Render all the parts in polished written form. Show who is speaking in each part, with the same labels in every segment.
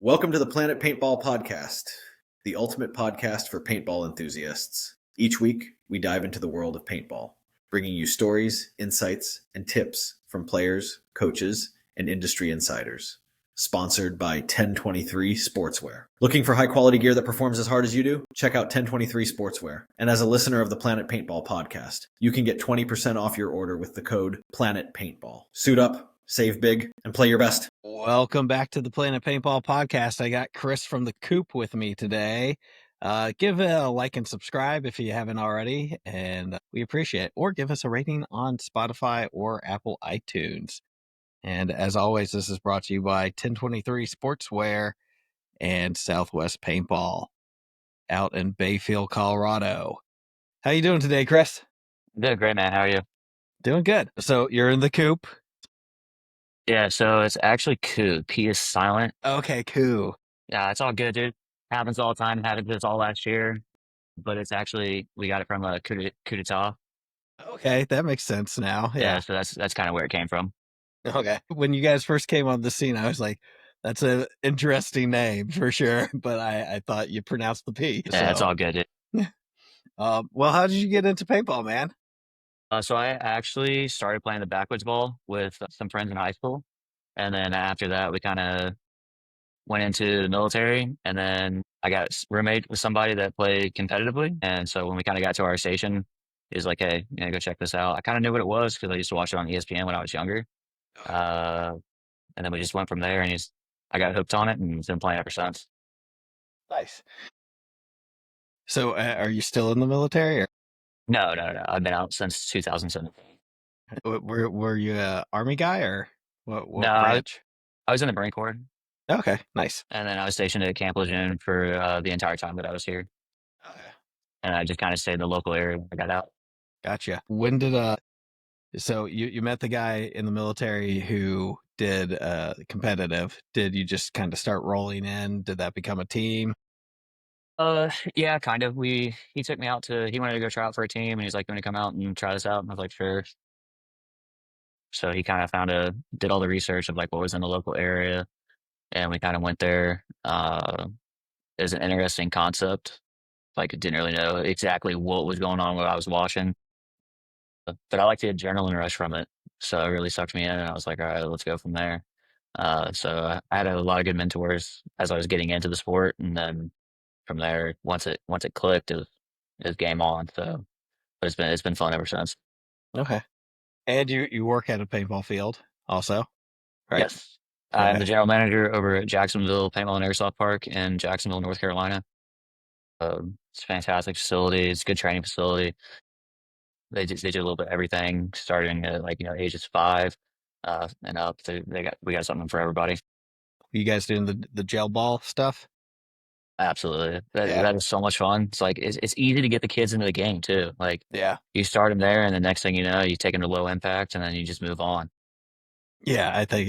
Speaker 1: Welcome to the Planet Paintball Podcast, the ultimate podcast for paintball enthusiasts. Each week, we dive into the world of paintball, bringing you stories, insights, and tips from players, coaches, and industry insiders. Sponsored by 1023 Sportswear. Looking for high-quality gear that performs as hard as you do? Check out 1023 Sportswear. And as a listener of the Planet Paintball Podcast, you can get 20% off your order with the code Planet Paintball. Suit up, save big, and play your best.
Speaker 2: Welcome back to the Planet Paintball Podcast. I got Chris from the Coop with me today. Give a like and subscribe if you haven't already, and we appreciate it. Or give us a rating on Spotify or Apple iTunes. And as always, this is brought to you by 1023 Sportswear and Southwest Paintball out in Bayfield, Colorado. How you doing today, Chris?
Speaker 3: Doing great, man. How are you?
Speaker 2: Doing good. So you're in the Coop.
Speaker 3: Yeah, so it's actually Coup. P is silent.
Speaker 2: Okay, cool.
Speaker 3: Yeah, it's all good, dude. Happens all the time. Happened to us all last year. But it's actually, we got it from a coup d'etat.
Speaker 2: Okay, that makes sense now.
Speaker 3: Yeah, so that's kind of where it came from.
Speaker 2: Okay. When you guys first came on the scene, I was like, that's an interesting name for sure. But I thought you pronounced the P.
Speaker 3: Yeah, it's all good, dude.
Speaker 2: Well, how did you get into paintball, man?
Speaker 3: So I actually started playing the backwoods ball with some friends in high school. And then after that, we kind of went into the military. And then I got roommate with somebody that played competitively. And so when we kind of got to our station, he was like, hey, go check this out. I kind of knew what it was because I used to watch it on ESPN when I was younger. And then we just went from there, and I got hooked on it and been playing ever since.
Speaker 2: Nice. So are you still in the military? Or?
Speaker 3: No. I've been out since 2017.
Speaker 2: Were you a Army guy or what
Speaker 3: No,
Speaker 2: branch?
Speaker 3: I was in the Marine Corps.
Speaker 2: Okay, nice.
Speaker 3: And then I was stationed at Camp Lejeune for the entire time that I was here.
Speaker 2: Okay.
Speaker 3: And I just kind of stayed in the local area when I got out.
Speaker 2: Gotcha. When did so you met the guy in the military who did competitive. Did you just kind of start rolling in? Did that become a team?
Speaker 3: Yeah, kind of. He took me out he wanted to go try out for a team, and he's like, "You want to come out and try this out?" And I was like, "Sure." So he kind of did all the research of like what was in the local area, and we kind of went there. It was an interesting concept. Like, I didn't really know exactly what was going on while I was watching, but I liked the adrenaline rush from it. So it really sucked me in, and I was like, all right, let's go from there. So I had a lot of good mentors as I was getting into the sport, and then from there, once it clicked, it was game on. So, but it's been fun ever since.
Speaker 2: Okay. And you work at a paintball field also, right?
Speaker 3: Yes, I'm the general manager over at Jacksonville Paintball and Airsoft Park in Jacksonville, North Carolina. It's a fantastic facility. It's a good training facility. They do a little bit of everything, starting at ages 5 and up. We got something for everybody.
Speaker 2: You guys doing the gel ball stuff?
Speaker 3: Absolutely. That is so much fun. It's like it's easy to get the kids into the game too. Like, you start them there, and the next thing you know, you take them to low impact, and then you just move on.
Speaker 2: Yeah, I think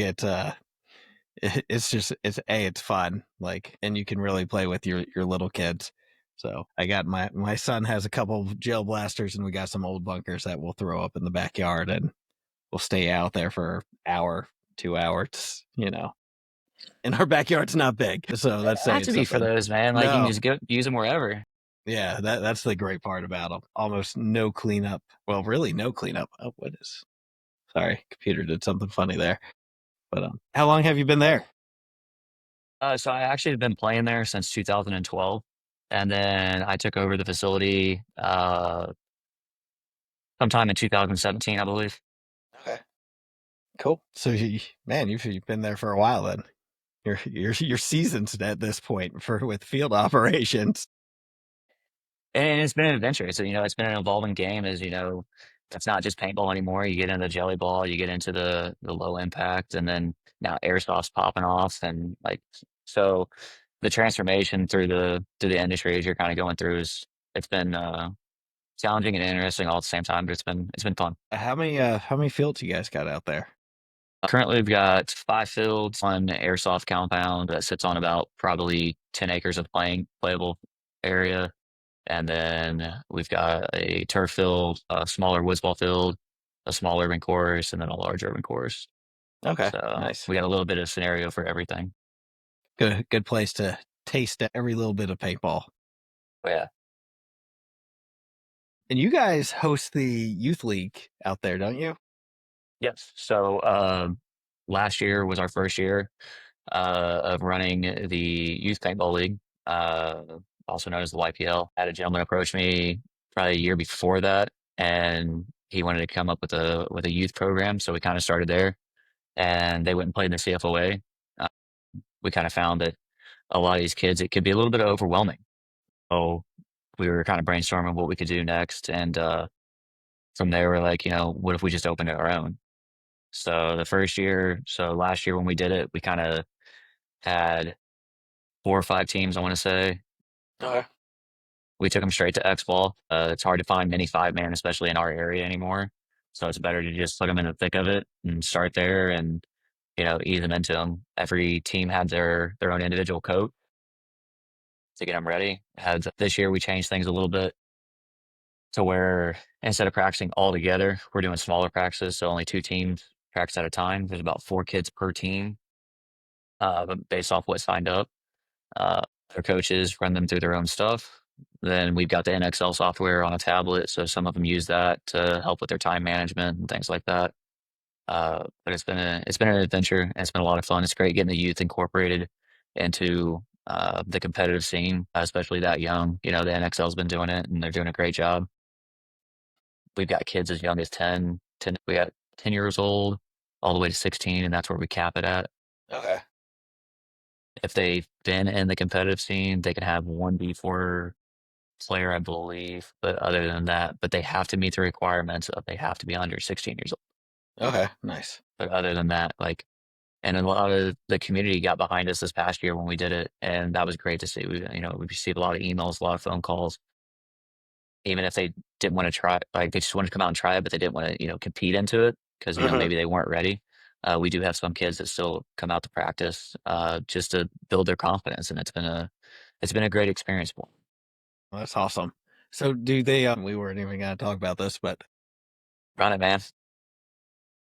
Speaker 2: it's fun, like, and you can really play with your little kids. So I got my son has a couple of gel blasters, and we got some old bunkers that we'll throw up in the backyard, and we'll stay out there for an hour, 2 hours, And our backyard's not big, so that's
Speaker 3: not to be for those, man. Like, you can just go use them wherever.
Speaker 2: Yeah, that's the great part about them. Almost no cleanup. Well, really no cleanup. Oh, sorry, computer did something funny there. But how long have you been there?
Speaker 3: So I actually have been playing there since 2012, and then I took over the facility sometime in 2017, I believe.
Speaker 2: Okay, cool. So you've been there for a while then. You're seasoned at this point with field operations.
Speaker 3: And it's been an adventure. So, it's been an evolving game. It's not just paintball anymore. You get into the jelly ball, you get into the low impact, and then now airsoft's popping off, and so the transformation through the industry as you're kind of going through it's been challenging and interesting all at the same time, but it's been fun.
Speaker 2: How many fields you guys got out there?
Speaker 3: Currently, we've got 5 fields, one airsoft compound that sits on about probably 10 acres of playable area. And then we've got a turf field, a smaller woods ball field, a small urban course, and then a large urban course.
Speaker 2: Okay,
Speaker 3: So
Speaker 2: nice.
Speaker 3: we got a little bit of scenario for everything.
Speaker 2: Good place to taste every little bit of paintball.
Speaker 3: But yeah.
Speaker 2: And you guys host the youth league out there, don't you?
Speaker 3: Yes. So last year was our first year of running the Youth Paintball League, uh, also known as the YPL. I had a gentleman approach me probably a year before that, and he wanted to come up with a youth program. So we kind of started there, and they went and played in the CFOA. Uh, we kind of found that a lot of these kids, it could be a little bit overwhelming. So we were kind of brainstorming what we could do next, and from there, we're like, what if we just opened our own? So last year when we did it, we kind of had 4 or 5 teams, I want to say.
Speaker 2: Okay.
Speaker 3: We took them straight to X ball. It's hard to find many 5-man, especially in our area anymore. So it's better to just put them in the thick of it and start there and, ease them into them. Every team had their own individual coach to get them ready. This year we changed things a little bit to where instead of practicing all together, we're doing smaller practices. So only 2 teams practice at a time. There's about 4 kids per team, based off what signed up. Their coaches run them through their own stuff. Then we've got the NXL software on a tablet, so some of them use that to help with their time management and things like that. But it's been an adventure, and it's been a lot of fun. It's great getting the youth incorporated into the competitive scene, especially that young. The NXL's been doing it, and they're doing a great job. We've got kids as young as 10. We got 10 years old all the way to 16, and that's where we cap it at.
Speaker 2: Okay.
Speaker 3: If they've been in the competitive scene, they can have 1v4 player, I believe. But other than that, they have to meet the requirements of they have to be under 16 years old.
Speaker 2: Okay. Nice.
Speaker 3: But other than that, and a lot of the community got behind us this past year when we did it, and that was great to see. We received a lot of emails, a lot of phone calls. Even if they didn't want to try, they just wanted to come out and try it, but they didn't want to, compete into it because maybe they weren't ready. We do have some kids that still come out to practice just to build their confidence, and it's been a great experience for them.
Speaker 2: Well, that's awesome. So do they? We weren't even going to talk about this, but
Speaker 3: Run it, man.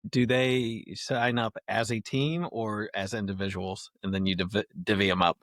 Speaker 2: do they sign up as a team or as individuals, and then you divvy them up?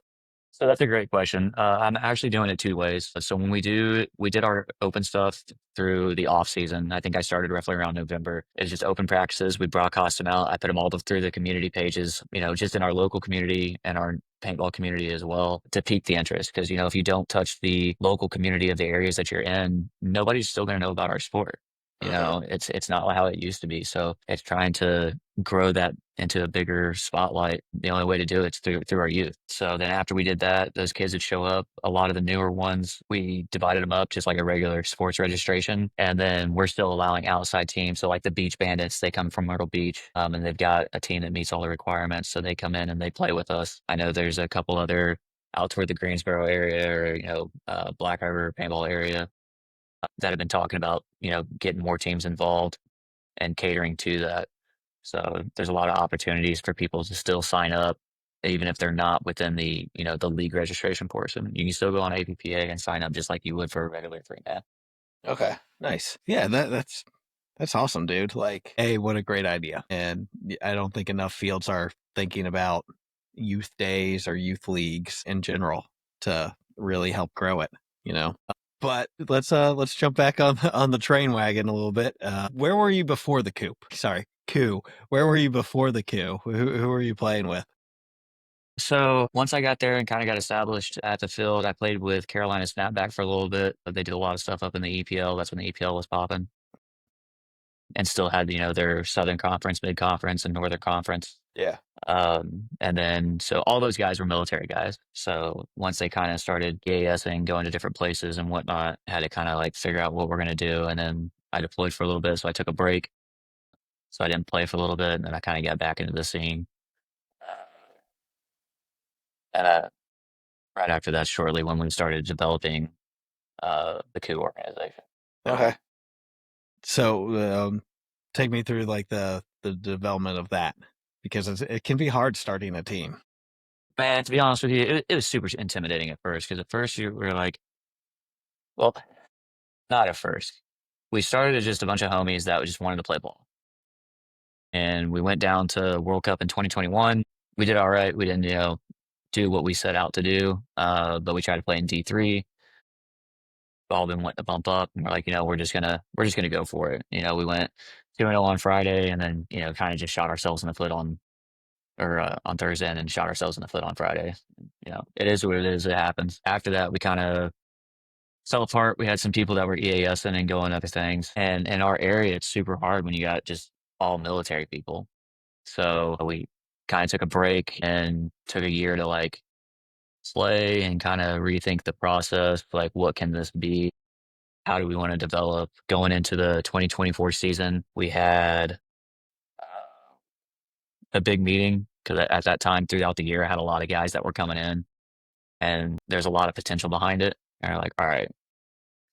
Speaker 3: So that's a great question. I'm actually doing it 2 ways. So when we did our open stuff through the off season. I think I started roughly around November. It's just open practices. We broadcast them out. I put them all through the community pages, just in our local community and our paintball community as well to pique the interest. Because, if you don't touch the local community of the areas that you're in, nobody's still going to know about our sport. It's not how it used to be. So it's trying to grow that into a bigger spotlight. The only way to do it is through our youth. So then after we did that, those kids would show up. A lot of the newer ones, we divided them up just like a regular sports registration. And then we're still allowing outside teams. So like the Beach Bandits, they come from Myrtle Beach, and they've got a team that meets all the requirements. So they come in and they play with us. I know there's a couple other out toward the Greensboro area or, Black River paintball area that have been talking about, getting more teams involved and catering to that. So there's a lot of opportunities for people to still sign up, even if they're not within the league registration portion. You can still go on APPA and sign up just like you would for a regular 3-man.
Speaker 2: Okay, nice. Yeah, that's awesome, dude. Like, hey, what a great idea. And I don't think enough fields are thinking about youth days or youth leagues in general to really help grow it, But let's jump back on the train wagon a little bit. Where were you before the coup? Sorry, coup. Where were you before the coup? Who were you playing with?
Speaker 3: So once I got there and kind of got established at the field, I played with Carolina Snapback for a little bit. They did a lot of stuff up in the EPL. That's when the EPL was popping, and still had their Southern Conference, Mid Conference, and Northern Conference.
Speaker 2: Yeah.
Speaker 3: And then so all those guys were military guys. So once they kind of started EASing, going to different places and whatnot, had to kind of figure out what we're going to do. And then I deployed for a little bit, so I took a break. So I didn't play for a little bit, and then I kind of got back into the scene. And right after that, shortly when we started developing the coup organization.
Speaker 2: Okay. So take me through the development of that, because it can be hard starting a team.
Speaker 3: Man, to be honest with you, it was super intimidating at first, because at first you were like, well, not at first. We started as just a bunch of homies that just wanted to play ball. And we went down to World Cup in 2021. We did all right. We didn't, do what we set out to do. But we tried to play in D3. All been wanting to bump up, and we're like, we're just gonna go for it. We went 2-0 on Friday, and then kind of just shot ourselves in the foot on Thursday, and then shot ourselves in the foot on Friday. It is what it is. It happens. After that, we kind of fell apart. We had some people that were EASing and going other things, and in our area, it's super hard when you got just all military people. So we kind of took a break and took a year to like play and kind of rethink the process. Like, what can this be? How do we want to develop going into the 2024 season? We had a big meeting because at that time throughout the year, I had a lot of guys that were coming in, and there's a lot of potential behind it. And we're like, all right,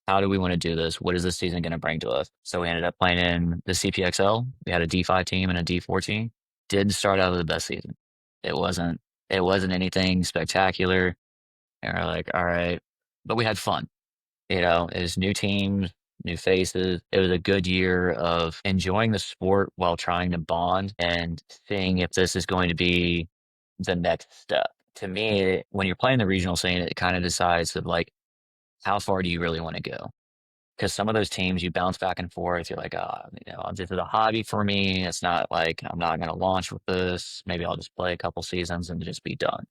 Speaker 3: how do we want to do this? What is this season going to bring to us? So we ended up playing in the CPXL. We had a D5 team and a D4 team. Didn't start out with the best season. It wasn't anything spectacular. And we're like, all right, but we had fun. It was new teams, new faces. It was a good year of enjoying the sport while trying to bond and seeing if this is going to be the next step. To me, when you're playing the regional scene, it kind of decides of like, how far do you really want to go? Because some of those teams you bounce back and forth. You're like, this is a hobby for me. It's not like I'm not going to launch with this. Maybe I'll just play a couple seasons and just be done.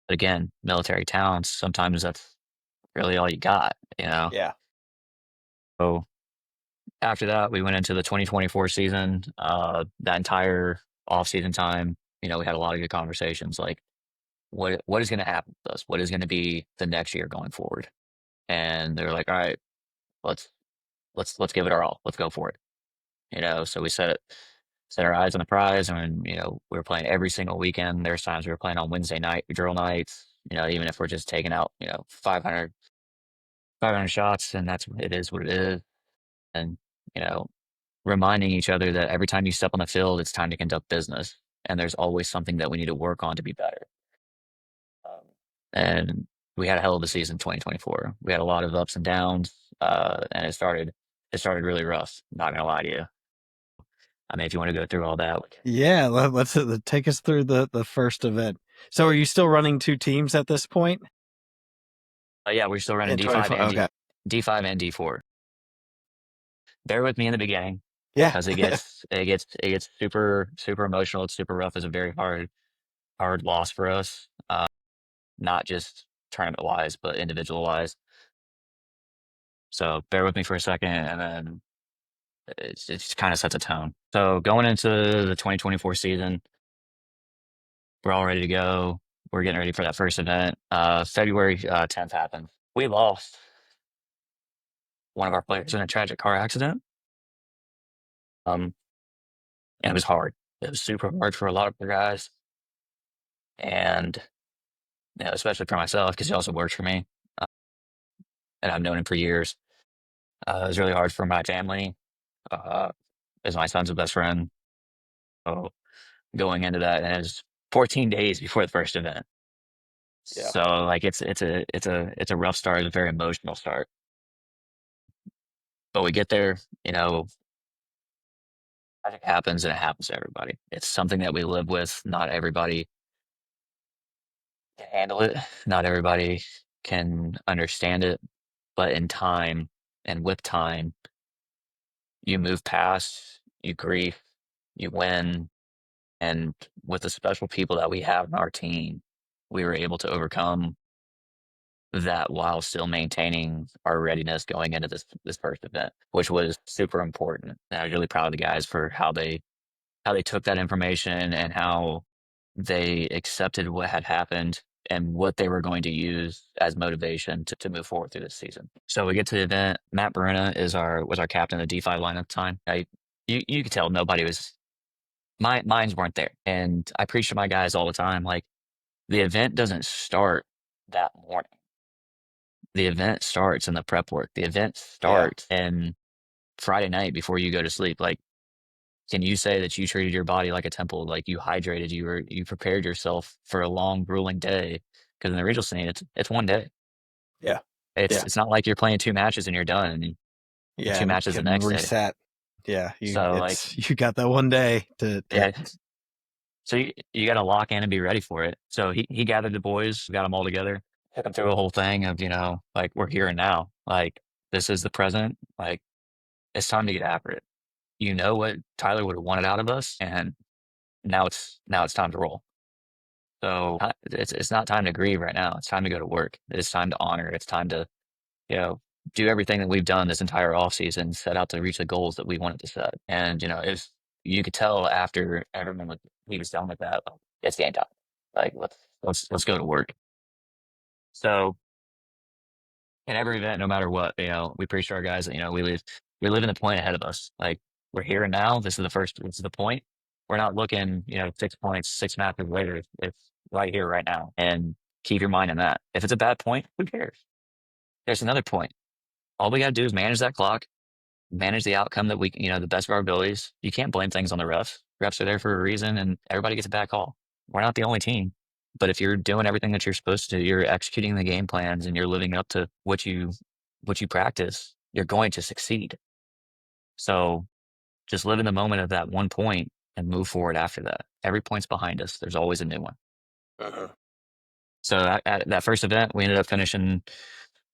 Speaker 3: But again, military towns, sometimes that's really all you got,
Speaker 2: Yeah.
Speaker 3: So after that, we went into the 2024 season. That entire off-season time, we had a lot of good conversations. Like, what is going to happen with us? What is going to be the next year going forward? And they're like, all right, let's give it our all. Let's go for it. So we set our eyes on the prize, and we were playing every single weekend. There's times we were playing on Wednesday night drill nights. Even if we're just taking out 500 shots, and it is what it is. And reminding each other that every time you step on the field, it's time to conduct business, and there's always something that we need to work on to be better. And we had a hell of a season 2024. We had a lot of ups and downs, and it started really rough. Not gonna lie to you. I mean, if you want to go through all that,
Speaker 2: Yeah, let's take us through the first event. So, are you still running two teams at this point?
Speaker 3: Yeah, we're still running D5 and D5 and D4. Bear with me in the beginning, because it gets super emotional. It's super rough. It's a very hard loss for us, not just tournament wise, but individual wise. So bear with me for a second, and then it just kind of sets a tone. So going into the 2024 season, we're all ready to go. We're getting ready for that first event. February 10th happened. We lost one of our players in a tragic car accident. And it was hard. It was super hard for a lot of the guys. And especially for myself, because he also works for me. And I've known him for years. It was really hard for my family, as my son's a best friend. So going into that, and it was 14 days before the first event.
Speaker 2: Yeah.
Speaker 3: So like it's a rough start. It's a very emotional start. But we get there, magic happens, and it happens to everybody. It's something that we live with. Not everybody can handle it. Not everybody can understand it. But in time, and with time, you move past, you grieve, you win. And with the special people that we have in our team, we were able to overcome that while still maintaining our readiness going into this first event, which was super important. And I was really proud of the guys for how they took that information and how they accepted what had happened and what they were going to use as motivation to move forward through this season. So we get to the event. Matt Baruna was our captain of the D5 line at the time. You could tell nobody was, minds weren't there. And I preach to my guys all the time, like, the event doesn't start that morning. The event starts in the prep work. The event starts in Friday night before you go to sleep. Like, can you say that you treated your body like a temple? Like, you hydrated, you prepared yourself for a long, grueling day? Because in the regional scene, it's one day.
Speaker 2: Yeah.
Speaker 3: It's not like you're playing 2 matches and you're done.
Speaker 2: Yeah.
Speaker 3: 2 matches the next
Speaker 2: reset.
Speaker 3: day.
Speaker 2: Yeah.
Speaker 3: You got that one day to So you got to lock in and be ready for it. So he gathered the boys, got them all together, took them through a whole thing of, like, we're here and now. Like, this is the present. Like, it's time to get after it. You know what Tyler would have wanted out of us, and now it's time to roll. So it's not time to grieve right now. It's time to go to work. It's time to honor. It's time to, you know, do everything that we've done this entire offseason, set out to reach the goals that we wanted to set. And, if you could tell after everyone he was done with that, like, it's game time. Like, let's go to work. So in every event, no matter what, we preach to our guys that, we live in the point ahead of us. Like, we're here and now. This is the point. We're not looking, 6 points, 6 matches later. It's right here, right now. And keep your mind on that. If it's a bad point, who cares? There's another point. All we got to do is manage that clock, manage the outcome that we, the best of our abilities. You can't blame things on the refs. Refs are there for a reason, and everybody gets a bad call. We're not the only team. But if you're doing everything that you're supposed to, you're executing the game plans and you're living up to what you practice, you're going to succeed. So just live in the moment of that one point and move forward after that. Every point's behind us. There's always a new one.
Speaker 1: Uh-huh.
Speaker 3: So at that first event, we ended up finishing,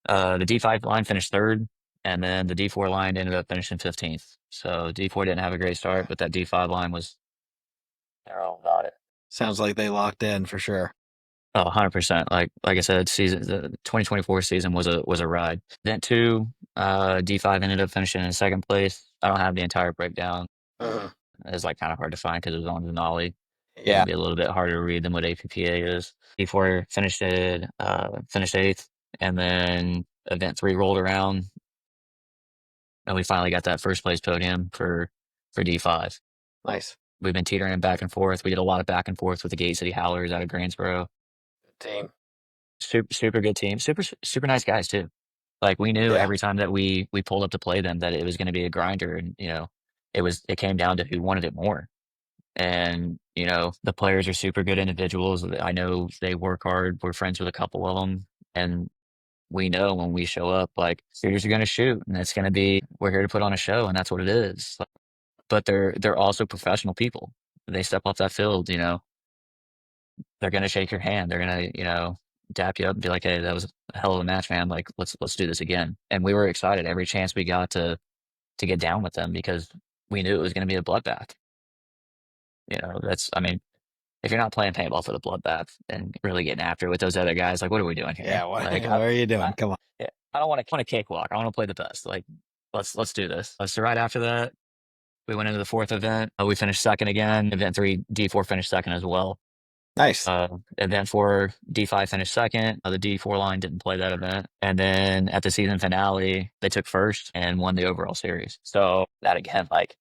Speaker 3: the D5 line finished third, and then the D4 line ended up finishing 15th. So D4 didn't have a great start, but that D5 line they're all about it.
Speaker 2: Sounds like they locked in for sure.
Speaker 3: Oh, 100%. Like I said, the 2024 season was a ride. Event 2, D5 ended up finishing in second place. I don't have the entire breakdown.
Speaker 1: Uh-huh.
Speaker 3: It's like kind of hard to find because it was on Denali.
Speaker 2: Yeah.
Speaker 3: It'd be a little bit harder to read than what APPA is. D4 finished 8th, and then event 3 rolled around, and we finally got that first place podium for D5.
Speaker 2: Nice.
Speaker 3: We've been teetering back and forth. We did a lot of back and forth with the Gate City Howlers out of Greensboro.
Speaker 2: Team.
Speaker 3: Super good team. Super nice guys too. Like, we knew every time that we pulled up to play them that it was going to be a grinder, and it came down to who wanted it more. And the players are super good individuals. I know they work hard. We're friends with a couple of them, and we know when we show up, like, shooters are going to shoot, and it's going to be, we're here to put on a show, and that's what it is. But they're also professional people. They step off that field, they're going to shake your hand. They're going to, dap you up and be like, hey, that was a hell of a match, man. Like, let's do this again. And we were excited every chance we got to get down with them, because we knew it was going to be a bloodbath. I mean, if you're not playing paintball for the bloodbath and really getting after it with those other guys, like, what are we doing here?
Speaker 2: Yeah, what are you doing? Come on.
Speaker 3: Yeah, I don't want to cakewalk. I want to play the best. Like, let's do this. So right after that, we went into the 4th event. We finished second again. Event 3, D4 finished second as well.
Speaker 2: Nice.
Speaker 3: Event 4, D5 finished second. The D4 line didn't play that event. And then at the season finale, they took first and won the overall series. So that, again, like,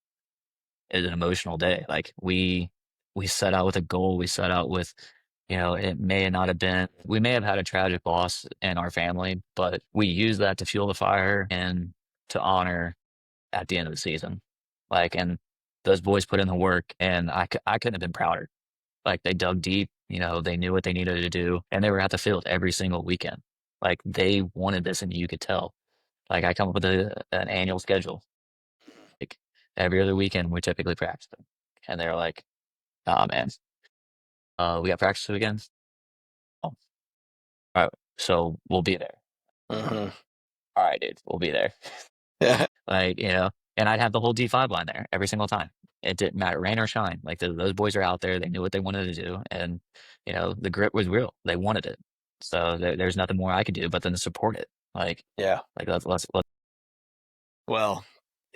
Speaker 3: is an emotional day. Like, we set out with a goal. We set out with, it may not have been, we may have had a tragic loss in our family, but we used that to fuel the fire and to honor at the end of the season. Like, and those boys put in the work, and I couldn't have been prouder. Like, they dug deep, they knew what they needed to do, and they were at the field every single weekend. Like, they wanted this, and you could tell. Like, I come up with an annual schedule. Like, every other weekend, we typically practice them. And they're like, oh, man, we got practice this weekend? Oh, all right, so we'll be there.
Speaker 2: Uh-huh.
Speaker 3: All right, dude, we'll be there.
Speaker 2: Yeah.
Speaker 3: Like, and I'd have the whole D5 line there every single time. It didn't matter, rain or shine. Like, those boys are out there. They knew what they wanted to do, and the grit was real. They wanted it. So there's nothing more I could do but than to support it. Like,
Speaker 2: Yeah.
Speaker 3: like let's.
Speaker 2: Well,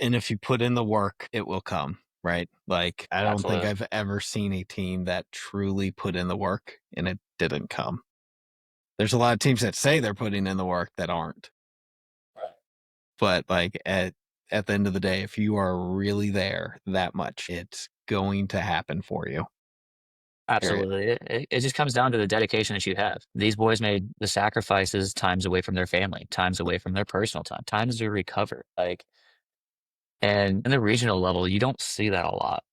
Speaker 2: and if you put in the work, it will come, right? Like, I don't think
Speaker 3: Absolutely.
Speaker 2: I've ever seen a team that truly put in the work and it didn't come. There's a lot of teams that say they're putting in the work that aren't.
Speaker 3: Right.
Speaker 2: But like, at the end of the day, if you are really there that much, it's going to happen for you.
Speaker 3: Absolutely. It just comes down to the dedication that you have. These boys made the sacrifices, times away from their family, times away from their personal time, times to recover. Like, and in the regional level, you don't see that a lot.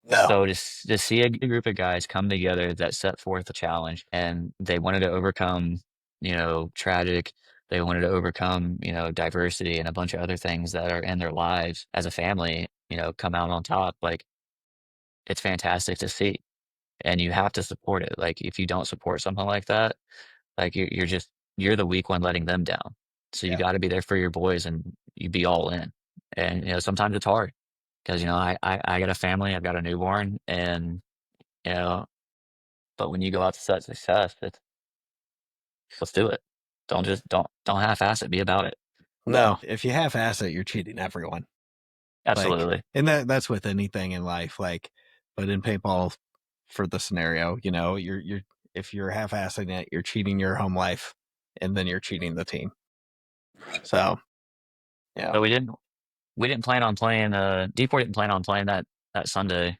Speaker 2: No.
Speaker 3: So to see a group of guys come together that set forth a challenge, and they wanted to overcome, tragic, they wanted to overcome, diversity and a bunch of other things that are in their lives as a family, come out on top. Like, it's fantastic to see. and you have to support it. Like if you don't support something like that, like you're the weak one letting them down. So you
Speaker 1: Yeah.
Speaker 3: got to be there for your boys and you be all in. And sometimes it's hard because I got a family, I've got a newborn, and you know, but when you go out to such success, let's do it. Don't half-ass it. Be about it.
Speaker 2: No, if you half-ass it, you're cheating everyone. Like,
Speaker 3: Absolutely.
Speaker 2: and that's with anything in life. Like, but in paintball, for the scenario, you're if you're half-assing it, you're cheating your home life, and then you're cheating the team. So, yeah.
Speaker 3: But we didn't plan on playing. D4 didn't plan on playing that Sunday.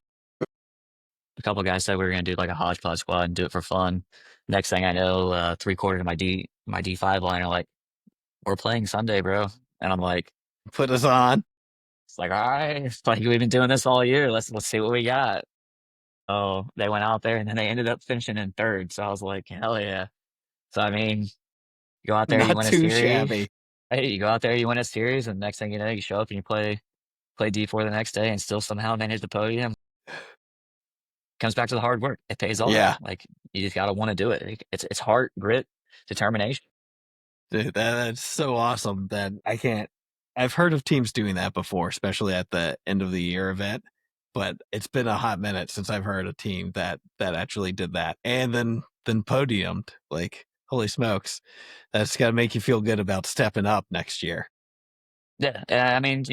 Speaker 3: A couple of guys said we were gonna do like a hodgepodge squad and do it for fun. Next thing I know, 3/4 of my D5 line are like, "We're playing Sunday, bro," and I'm like,
Speaker 2: Put us on.
Speaker 3: "It's like, all right, it's like we've been doing this all year. Let's see what we got." Oh, they went out there and then they ended up finishing in third. So I was like, hell yeah. So I mean, you go out there, you
Speaker 2: Not
Speaker 3: win a
Speaker 2: too
Speaker 3: series.
Speaker 2: shabby.
Speaker 3: Hey, you go out there, you win a series, and next thing you know, you show up and you play D4 the next day and still somehow manage the podium. Comes back to the hard work. It pays off.
Speaker 2: Yeah.
Speaker 3: Like you just gotta want to do it. It's heart, grit, determination.
Speaker 2: Dude, that's so awesome that I can't. I've heard of teams doing that before, especially at the end of the year event, but it's been a hot minute since I've heard a team that actually did that and then podiumed. Like, holy smokes, that's got to make you feel good about stepping up next year.
Speaker 3: Yeah. And I mean,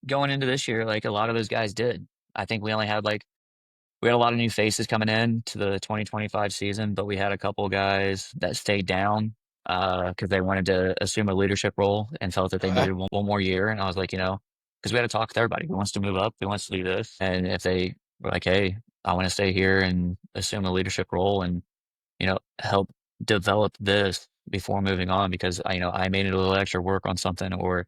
Speaker 3: going into this year, like a lot of those guys did. I think we only had we had a lot of new faces coming in to the 2025 season, but we had a couple guys that stayed down because they wanted to assume a leadership role and felt that they needed one more year. And I was like, because we had to talk with everybody who wants to move up, who wants to do this. And if they were like, hey, I want to stay here and assume a leadership role and, help develop this before moving on because, I made it a little extra work on something or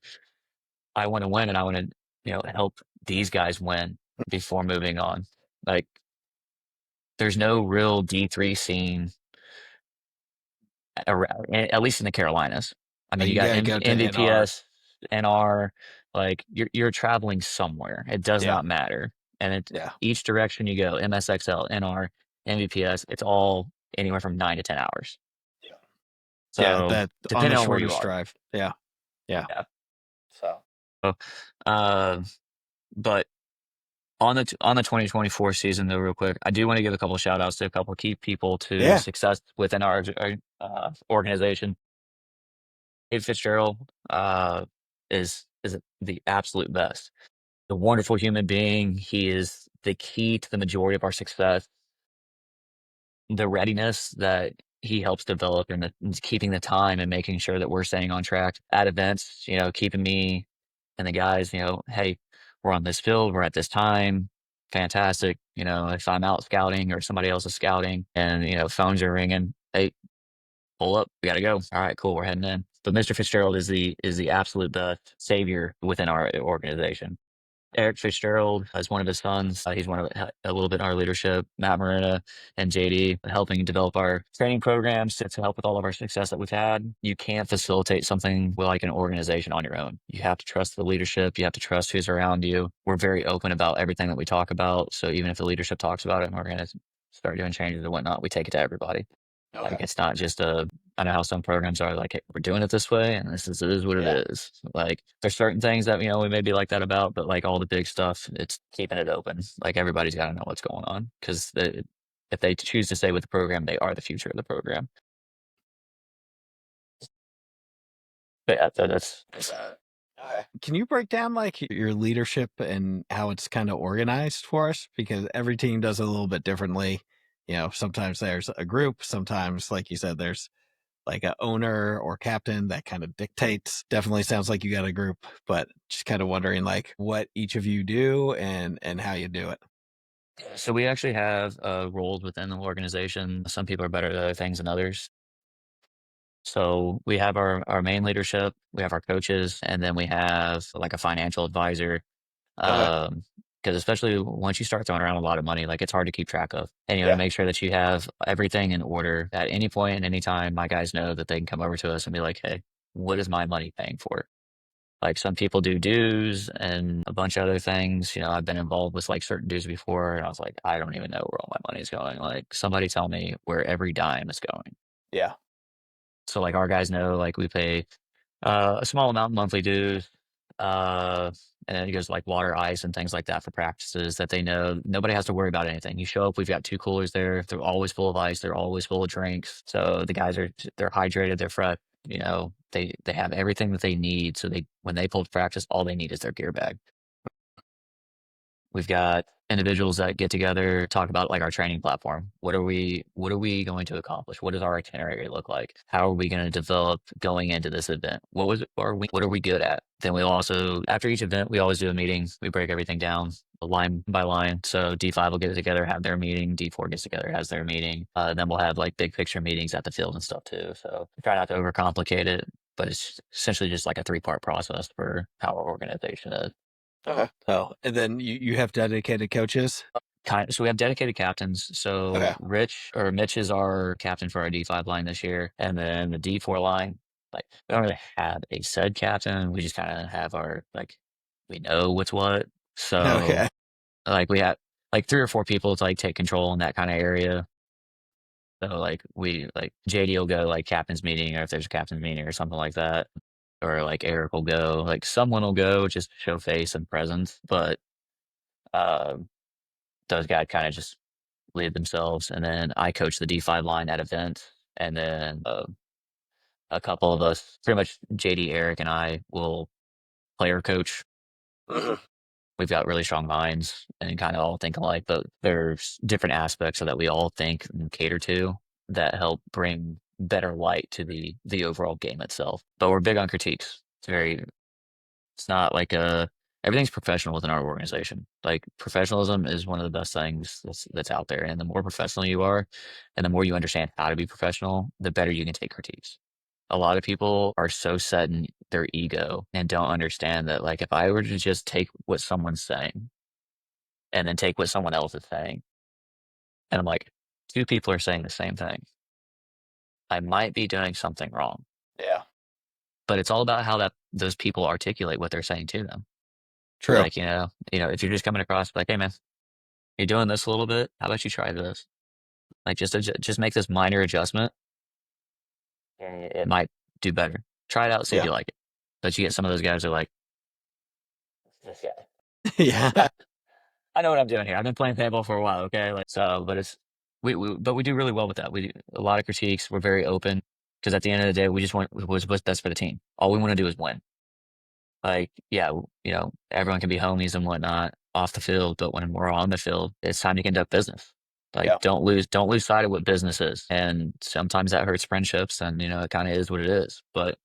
Speaker 3: I want to win and I want to, help these guys win before moving on. Like, there's no real D3 scene, at least in the Carolinas. I mean, you
Speaker 2: You
Speaker 3: got
Speaker 2: gotta go to NR.
Speaker 3: NVPS, NR, like you're traveling somewhere. It does
Speaker 2: Yeah.
Speaker 3: not matter. And
Speaker 2: Yeah.
Speaker 3: each direction you go, MSXL, NR, NVPS, it's all anywhere from 9 to 10 hours.
Speaker 2: Yeah.
Speaker 3: So
Speaker 2: that on
Speaker 3: depending
Speaker 2: the
Speaker 3: on where you
Speaker 2: shortest
Speaker 3: are.
Speaker 2: drive. Yeah.
Speaker 3: So, but on the 2024 season, though, real quick, I do want to give a couple of shout outs to a couple of key people to success within our organization. Dave Fitzgerald is the absolute best. A wonderful human being. He is the key to the majority of our success. The readiness that he helps develop and keeping the time and making sure that we're staying on track at events, keeping me and the guys, hey, we're on this field, we're at this time. Fantastic. If I'm out scouting or somebody else is scouting and, phones are ringing, hey, pull up, we gotta go. All right, cool, we're heading in. But Mr. Fitzgerald is the absolute best savior within our organization. Eric Fitzgerald is one of his sons. He's one of a little bit in our leadership. Matt Marina and JD helping develop our training programs to help with all of our success that we've had. You can't facilitate something like an organization on your own. You have to trust the leadership. You have to trust who's around you. We're very open about everything that we talk about. So even if the leadership talks about it and we're going to start doing changes and whatnot, we take it to everybody.
Speaker 2: Okay.
Speaker 3: Like it's not just I know how some programs are like, hey, we're doing it this way and it is what it is. Like there's certain things that, we may be like that about, but like all the big stuff, it's keeping it open. Like everybody's got to know what's going on because if they choose to stay with the program, they are the future of the program. But yeah, that's
Speaker 2: Can you break down like your leadership and how it's kind of organized for us? Because every team does it a little bit differently. Sometimes there's a group, sometimes, like you said, there's like a owner or captain that kind of dictates. Definitely sounds like you got a group, but just kind of wondering like what each of you do and how you do it.
Speaker 3: So we actually have roles within the organization. Some people are better at other things than others. So we have our main leadership, we have our coaches, and then we have like a financial advisor. Because especially once you start throwing around a lot of money, like it's hard to keep track of. And to make sure that you have everything in order at any point and any time, my guys know that they can come over to us and be like, hey, what is my money paying for? Like some people do dues and a bunch of other things. I've been involved with like certain dues before, and I was like, I don't even know where all my money's going. Like somebody tell me where every dime is going.
Speaker 1: Yeah.
Speaker 3: So like our guys know, like we pay a small amount monthly dues, uh, and then it goes like water, ice, and things like that for practices that they know nobody has to worry about anything. You show up, we've got 2 coolers there. They're always full of ice. They're always full of drinks. So the guys they're hydrated. They're fresh. They have everything that they need. So when they pull to practice, all they need is their gear bag. We've got individuals that get together, talk about like our training platform. What are we going to accomplish? What does our itinerary look like? How are we going to develop going into this event? What are we good at? Then we'll also, after each event, we always do a meeting. We break everything down line by line. So D5 will get together, have their meeting. D4 gets together, has their meeting. Then we'll have like big picture meetings at the field and stuff too. So try not to overcomplicate it, but it's essentially just like a 3-part process for how our organization is.
Speaker 2: Okay. Oh, and then you have dedicated coaches?
Speaker 3: So we have dedicated captains. So
Speaker 2: Okay.
Speaker 3: Mitch is our captain for our D5 line this year. And then the D4 line, like we don't really have a said captain. We just kind of have we know what's what. So
Speaker 2: Okay.
Speaker 3: like we have like 3 or 4 people to like take control in that kind of area. So like JD will go like captain's meeting, or if there's a captain's meeting or something like that. Or like Eric will go, like someone will go just to show face and presence. But those guys kind of just lead themselves. And then I coach the D5 line at event. And then a couple of us, pretty much JD, Eric, and I will player coach. We've got really strong minds and kind of all think alike, but there's different aspects so that we all think and cater to that help bring better light to the overall game itself. But we're big on critiques. It's not like everything's professional within our organization. Like professionalism is one of the best things that's out there. And the more professional you are, and the more you understand how to be professional, the better you can take critiques. A lot of people are so set in their ego and don't understand that, like, if I were to just take what someone's saying and then take what someone else is saying, and I'm like, 2 people are saying the same thing, I might be doing something wrong.
Speaker 2: Yeah.
Speaker 3: But it's all about how those people articulate what they're saying to them.
Speaker 2: True.
Speaker 3: Like, if you're just coming across like, hey man, you're doing this a little bit, how about you try this? Like just make this minor adjustment and it might do better. Try it out, see if you like it. But you get some of those guys who are like, this guy.
Speaker 2: Yeah.
Speaker 3: I know what I'm doing here. I've been playing paintball for a while, okay? But we do really well with that. We do a lot of critiques. We're very open because at the end of the day, we just want what's best for the team. All we want to do is win. Like, yeah, everyone can be homies and whatnot off the field, but when we're on the field, it's time to conduct business. Like, don't lose sight of what business is. And sometimes that hurts friendships, and it kind of is what it is. But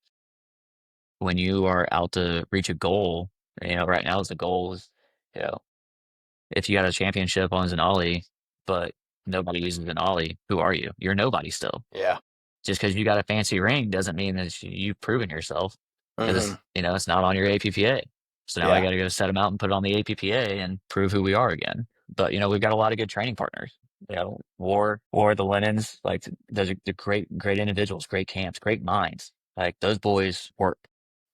Speaker 3: when you are out to reach a goal, right now the goal is, if you got a championship on Zanolli, but nobody uses an ollie, who are you? You're nobody still.
Speaker 2: Yeah.
Speaker 3: Just because you got a fancy ring doesn't mean that you've proven yourself. Because it's not on your APPA. So now I got to go set them out and put it on the APPA and prove who we are again. But we've got a lot of good training partners. War, the Linens, like those are great individuals, great camps, great minds. Like those boys work.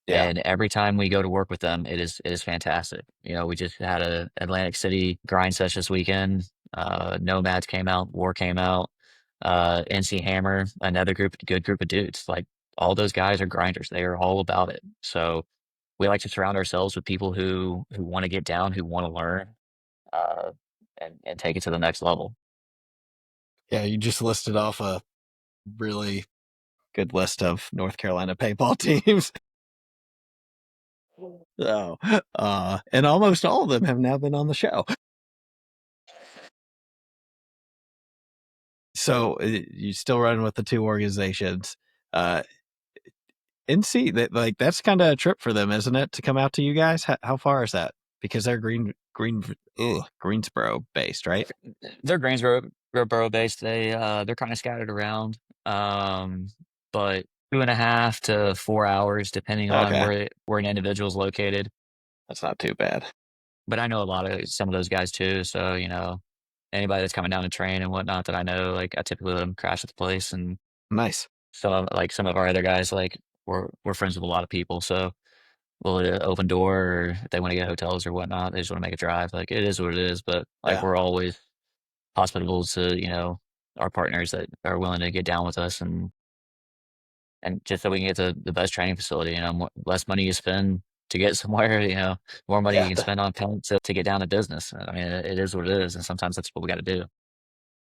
Speaker 2: Yeah.
Speaker 3: And every time we go to work with them, it is fantastic. We just had a Atlantic City grind session this weekend. Nomads came out, War came out, NC Hammer, another good group of dudes. Like all those guys are grinders. They are all about it. So we like to surround ourselves with people who want to get down, who want to learn, and take it to the next level.
Speaker 2: Yeah, you just listed off a really good list of North Carolina paintball teams. So, and almost all of them have now been on the show. So you still run with the 2 organizations. NC, that's kind of a trip for them, isn't it, to come out to you guys? How far is that? Because they're Greensboro based, right?
Speaker 3: They're Greensboro based. They're kind of scattered around, but 2.5 to 4 hours, depending on where an individual is located.
Speaker 2: That's not too bad.
Speaker 3: But I know some of those guys too. So anybody that's coming down to train and whatnot that I know, like I typically let them crash at the place. And
Speaker 2: nice.
Speaker 3: So some of our other guys, like we're friends with a lot of people. So open door, or if they want to get hotels or whatnot, they just want to make a drive. Like, it is what it is. But like,
Speaker 2: Yeah.
Speaker 3: we're always hospitable to our partners that are willing to get down with us, and just so we can get the best training facility. Less money you spend to get somewhere, more money you
Speaker 2: Yeah.
Speaker 3: can spend on talent to get down to business. I mean, it is what it is, and sometimes that's what we got to do.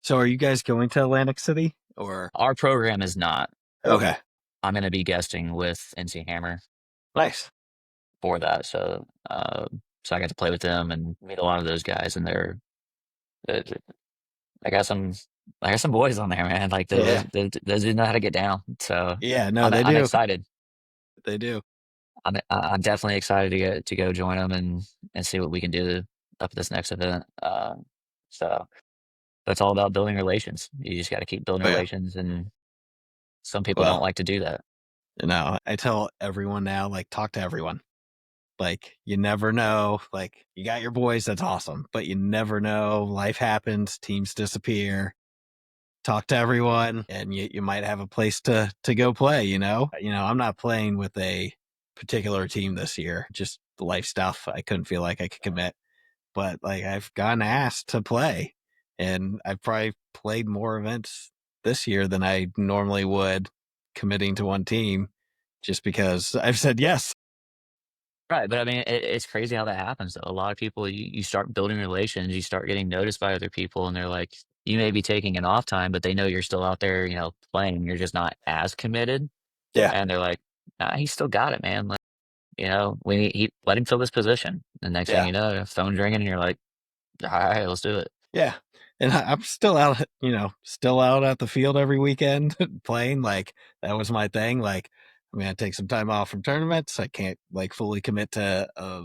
Speaker 2: So are you guys going to Atlantic City or?
Speaker 3: Our program is not.
Speaker 2: Okay.
Speaker 3: I'm going to be guesting with NC Hammer
Speaker 2: Nice.
Speaker 3: for that. So I got to play with them and meet a lot of those guys, and uh, I got some boys on there, man. Like,
Speaker 2: Yeah.
Speaker 3: those do know how to get down. So
Speaker 2: Yeah. No,
Speaker 3: I'm
Speaker 2: they
Speaker 3: I'm
Speaker 2: do.
Speaker 3: excited.
Speaker 2: They do.
Speaker 3: I'm definitely excited to go join them and see what we can do up at this next event. So that's all about building relations. You just got to keep building
Speaker 2: Oh, yeah.
Speaker 3: relations, and some people don't
Speaker 2: Well,
Speaker 3: like to do that.
Speaker 2: no, I tell everyone now, like, talk to everyone. Like, you never know. Like, you got your boys, that's awesome, but you never know. Life happens, teams disappear. Talk to everyone, and you might have a place to go play. I'm not playing with a particular team this year. Just life stuff. I couldn't feel like I could commit, but like, I've gotten asked to play, and I've probably played more events this year than I normally would, committing to one team, just because I've said yes.
Speaker 3: Right, but I mean, it's crazy how that happens, though. A lot of people, you start building relations, you start getting noticed by other people, and they're like, you may be taking an off time, but they know you're still out there, playing. You're just not as committed,
Speaker 2: Yeah.
Speaker 3: and they're like, nah, he still got it, man. Like, he let him fill this position. The next thing
Speaker 2: Yeah.
Speaker 3: you know, the phone's ringing, and you're like, all right, let's do it.
Speaker 2: Yeah. And I'm still out, still out at the field every weekend playing. Like, that was my thing. Like, I mean, I take some time off from tournaments. I can't like fully commit to a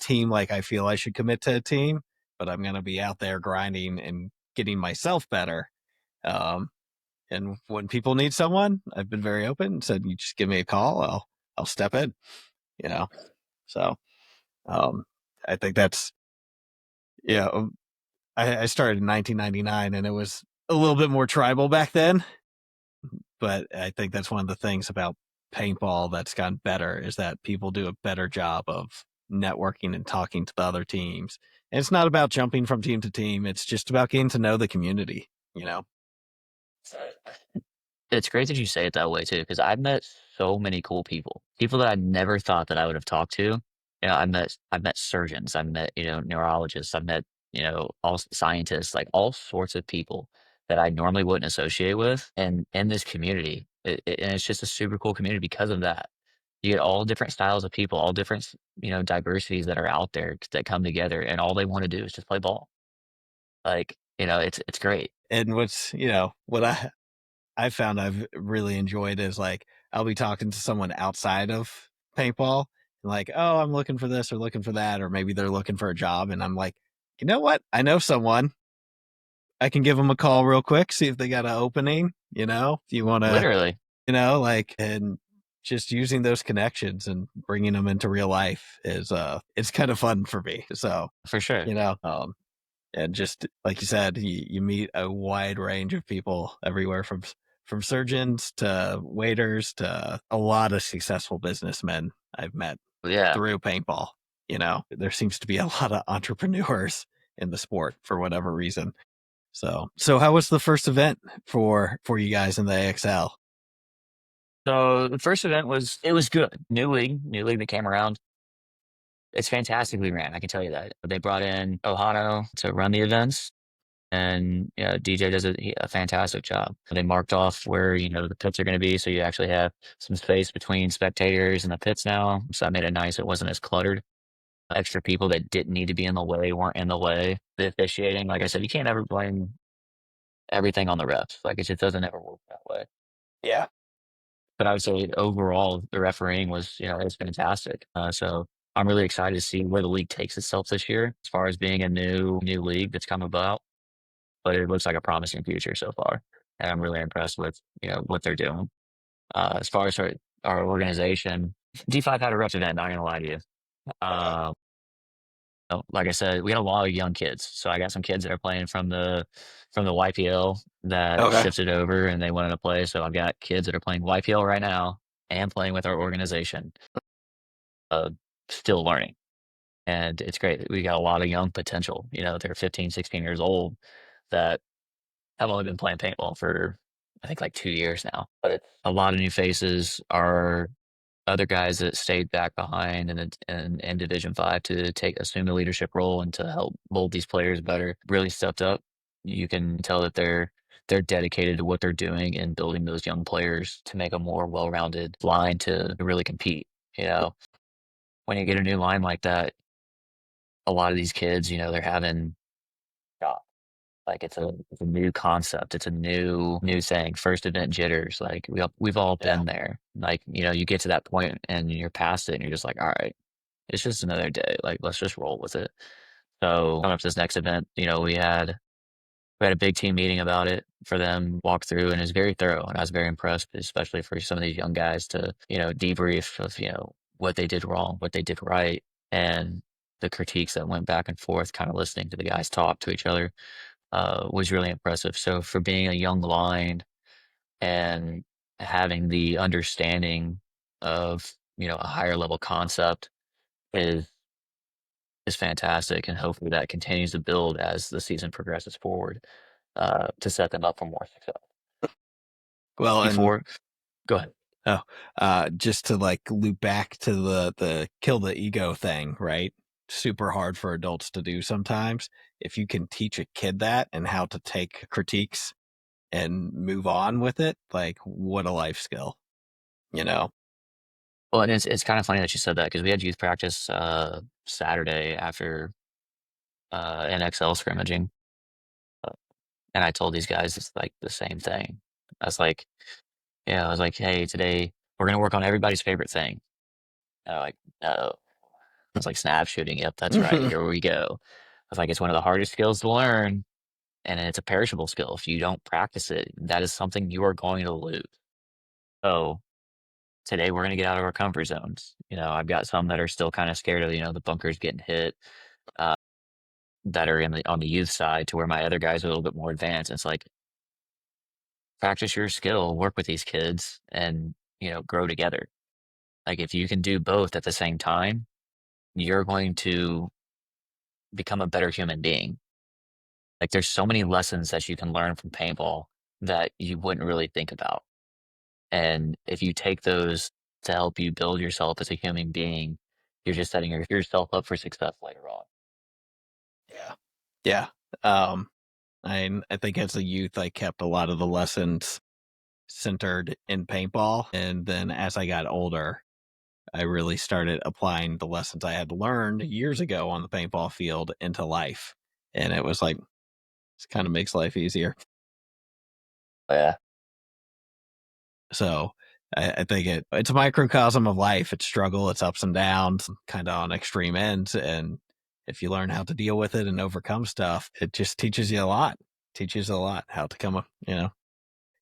Speaker 2: team like I feel I should commit to a team, but I'm going to be out there grinding and getting myself better. Um, and when people need someone, I've been very open and said, you just give me a call. I'll step in, you know? So, um, I think that's, yeah, I started in 1999, and it was a little bit more tribal back then, but I think that's one of the things about paintball that's gotten better, is that people do a better job of networking and talking to the other teams. And it's not about jumping from team to team. It's just about getting to know the community, you know?
Speaker 3: It's great that you say it that way too, because I've met so many cool people that I never thought that I would have talked to. I've met surgeons, I've met neurologists, I've met all scientists, like all sorts of people that I normally wouldn't associate with, and in this community, and it's just a super cool community because of that. You get all different styles of people, all different diversities that are out there that come together, and all they want to do is just play ball. Like, it's great.
Speaker 2: And what I found I've really enjoyed is, like, I'll be talking to someone outside of paintball, and like, oh, I'm looking for this or looking for that, or maybe they're looking for a job. And I'm like, you know what? I know someone. I can give them a call real quick, see if they got an opening, if you want to,
Speaker 3: Literally,
Speaker 2: and just using those connections and bringing them into real life is, it's kind of fun for me. So,
Speaker 3: for sure.
Speaker 2: and just like you said, you meet a wide range of people everywhere, from surgeons to waiters to a lot of successful businessmen I've met
Speaker 3: Yeah.
Speaker 2: through paintball. There seems to be a lot of entrepreneurs in the sport for whatever reason. So how was the first event for you guys in the AXL?
Speaker 3: So the first event was good. New league that came around. It's fantastically ran. I can tell you that. They brought in Ohano to run the events, and DJ does a fantastic job. They marked off where the pits are going to be, so you actually have some space between spectators and the pits now. So I made it nice. It wasn't as cluttered. Extra people that didn't need to be in the way weren't in the way. The officiating, like I said, you can't ever blame everything on the refs. Like, it just doesn't ever work that way.
Speaker 2: Yeah.
Speaker 3: But I would say overall, the refereeing it was fantastic. So I'm really excited to see where the league takes itself this year, as far as being a new league that's come about. But it looks like a promising future so far, and I'm really impressed with what they're doing. As far as our organization, D5 had a rough event. Not gonna lie to you. Uh, like I said, we got a lot of young kids. So I got some kids that are playing from the YPL that
Speaker 2: Okay.
Speaker 3: shifted over and they wanted to play. So I've got kids that are playing YPL right now and playing with our organization. still learning. And it's great. We got a lot of young potential. They're 15, 16 years old that have only been playing paintball for, I think, like 2 years now. But it's a lot of new faces. Are other guys that stayed back behind in Division 5 to assume a leadership role and to help mold these players better really stepped up. You can tell that they're dedicated to what they're doing and building those young players to make a more well-rounded line to really compete. When you get a new line like that, a lot of these kids, they're having shock. Like it's a new concept. It's a new thing. First event jitters. Like we've all
Speaker 2: Yeah.
Speaker 3: been there. Like, you get to that point and you're past it and you're just like, all right, it's just another day. Like, let's just roll with it. So coming up to this next event, we had a big team meeting about it for them, walk through, and it was very thorough. And I was very impressed, especially for some of these young guys to, debrief of, what they did wrong, what they did right, and the critiques that went back and forth, kind of listening to the guys talk to each other, was really impressive. So for being a young line and having the understanding of, a higher level concept is fantastic. And hopefully that continues to build as the season progresses forward, to set them up for more success.
Speaker 2: Well, and
Speaker 3: Before, go ahead.
Speaker 2: just to like loop back to the kill the ego thing, right? Super hard for adults to do sometimes. If you can teach a kid that and how to take critiques and move on with it, like what a life skill,
Speaker 3: Well, and it's kind of funny that you said that because we had youth practice Saturday after NXL scrimmaging, and I told these guys it's like the same thing. I was like, I was like, hey, today we're gonna work on everybody's favorite thing. And they're like, no. I was like, snap shooting. Yep, that's right. Here we go. I was like, it's one of the hardest skills to learn, and it's a perishable skill. If you don't practice it, that is something you are going to lose. So today we're going to get out of our comfort zones. I've got some that are still kind of scared of, the bunkers getting hit, that are on the youth side, to where my other guys are a little bit more advanced. It's like, practice your skill, work with these kids, and, grow together. Like if you can do both at the same time, you're going to become a better human being. Like there's so many lessons that you can learn from paintball that you wouldn't really think about. And if you take those to help you build yourself as a human being, you're just setting yourself up for success later on.
Speaker 2: Yeah. I think as a youth, I kept a lot of the lessons centered in paintball. And then as I got older, I really started applying the lessons I had learned years ago on the paintball field into life. And it was like, it kind of makes life easier.
Speaker 3: Yeah.
Speaker 2: So I think it's a microcosm of life. It's struggle, it's ups and downs, kind of on extreme ends. And if you learn how to deal with it and overcome stuff, it just teaches you a lot. Teaches a lot how to come up,